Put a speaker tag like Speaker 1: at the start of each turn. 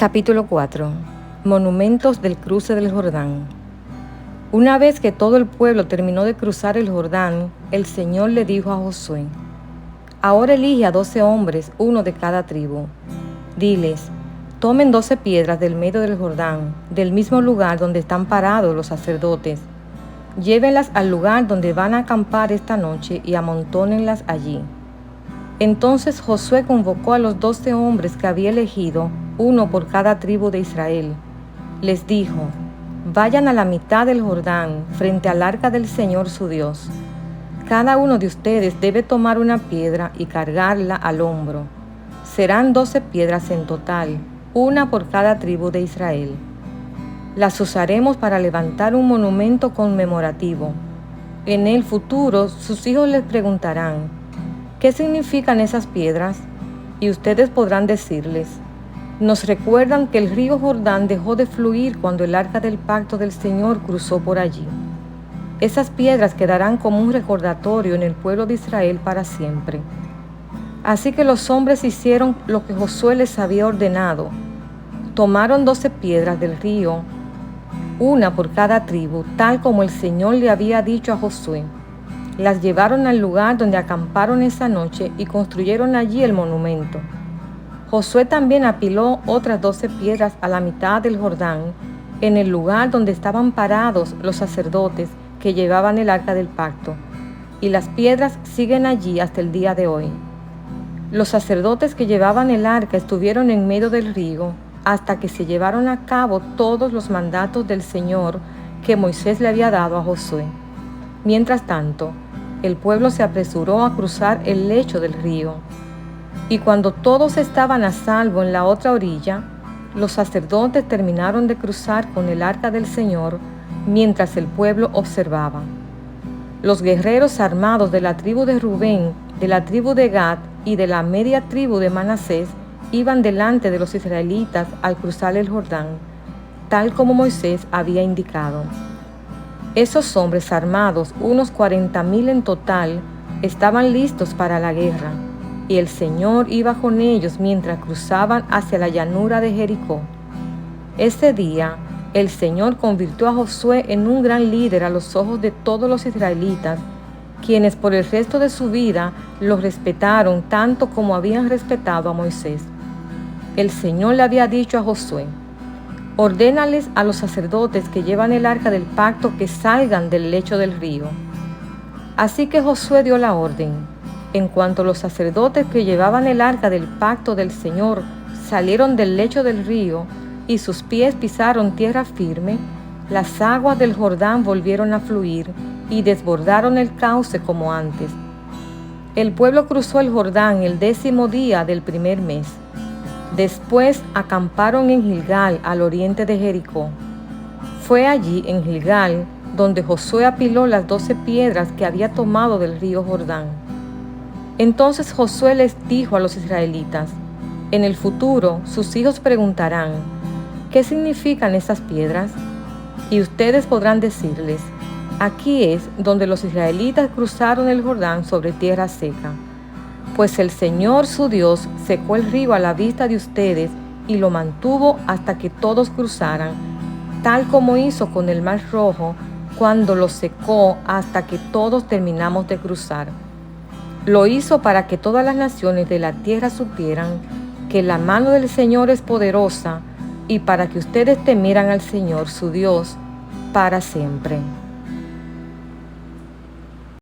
Speaker 1: Capítulo 4. Monumentos del cruce del Jordán. Una vez que todo el pueblo terminó de cruzar el Jordán, el Señor le dijo a Josué: Ahora elige a 12 hombres, uno de cada tribu. Diles: tomen 12 piedras del medio del Jordán, del mismo lugar donde están parados los sacerdotes. Llévenlas al lugar donde van a acampar esta noche y amontónenlas allí. Entonces Josué convocó a los 12 hombres que había elegido, uno por cada tribu de Israel. Les dijo: vayan a la mitad del Jordán, frente al arca del Señor su Dios. Cada uno de ustedes debe tomar una piedra y cargarla al hombro. Serán 12 piedras en total, una por cada tribu de Israel. Las usaremos para levantar un monumento conmemorativo. En el futuro, sus hijos les preguntarán: ¿qué significan esas piedras? Y ustedes podrán decirles: nos recuerdan que el río Jordán dejó de fluir cuando el arca del pacto del Señor cruzó por allí. Esas piedras quedarán como un recordatorio en el pueblo de Israel para siempre. Así que los hombres hicieron lo que Josué les había ordenado. Tomaron 12 piedras del río, una por cada tribu, tal como el Señor le había dicho a Josué. Las llevaron al lugar donde acamparon esa noche y construyeron allí el monumento. Josué también apiló otras 12 piedras a la mitad del Jordán, en el lugar donde estaban parados los sacerdotes que llevaban el arca del pacto, y las piedras siguen allí hasta el día de hoy. Los sacerdotes que llevaban el arca estuvieron en medio del río hasta que se llevaron a cabo todos los mandatos del Señor que Moisés le había dado a Josué. Mientras tanto, el pueblo se apresuró a cruzar el lecho del río. Y cuando todos estaban a salvo en la otra orilla, los sacerdotes terminaron de cruzar con el arca del Señor mientras el pueblo observaba. Los guerreros armados de la tribu de Rubén, de la tribu de Gad y de la media tribu de Manasés iban delante de los israelitas al cruzar el Jordán, tal como Moisés había indicado. Esos hombres armados, unos 40,000 en total, estaban listos para la guerra, y el Señor iba con ellos mientras cruzaban hacia la llanura de Jericó. Ese día, el Señor convirtió a Josué en un gran líder a los ojos de todos los israelitas, quienes por el resto de su vida lo respetaron tanto como habían respetado a Moisés. El Señor le había dicho a Josué: ordénales a los sacerdotes que llevan el arca del pacto que salgan del lecho del río. Así que Josué dio la orden. En cuanto los sacerdotes que llevaban el arca del pacto del Señor salieron del lecho del río y sus pies pisaron tierra firme, las aguas del Jordán volvieron a fluir y desbordaron el cauce como antes. El pueblo cruzó el Jordán el 10º día del primer mes. Después acamparon en Gilgal, al oriente de Jericó. Fue allí, en Gilgal, donde Josué apiló las 12 piedras que había tomado del río Jordán. Entonces Josué les dijo a los israelitas: en el futuro sus hijos preguntarán: ¿qué significan esas piedras? Y ustedes podrán decirles: aquí es donde los israelitas cruzaron el Jordán sobre tierra seca. Pues el Señor su Dios secó el río a la vista de ustedes y lo mantuvo hasta que todos cruzaran, tal como hizo con el Mar Rojo cuando lo secó hasta que todos terminamos de cruzar. Lo hizo para que todas las naciones de la tierra supieran que la mano del Señor es poderosa y para que ustedes temieran al Señor su Dios para siempre.